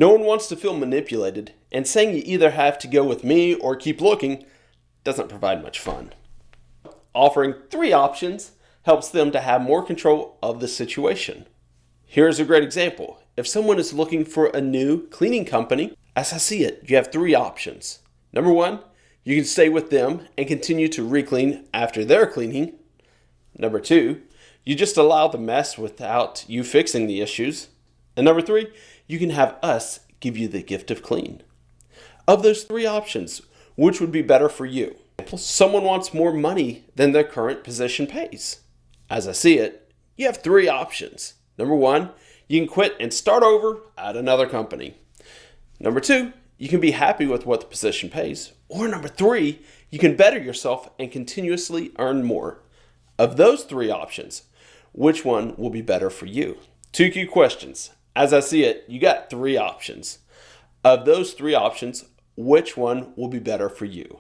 No one wants to feel manipulated, and saying you either have to go with me or keep looking doesn't provide much fun. Offering 3 options helps them to have more control of the situation. Here's a great example. If someone is looking for a new cleaning company, as I see it, you have 3 options. Number 1, you can stay with them and continue to re-clean after their cleaning. Number 2, you just allow the mess without you fixing the issues. And number 3, you can have us give you the gift of clean. Of those 3 options, which would be better for you? Someone wants more money than their current position pays. As I see it, you have 3 options. Number 1, you can quit and start over at another company. Number 2, you can be happy with what the position pays. Or number 3, you can better yourself and continuously earn more. Of those 3 options, which one will be better for you? 2 key questions. As I see it, you got 3 options. Of those 3 options, which one will be better for you?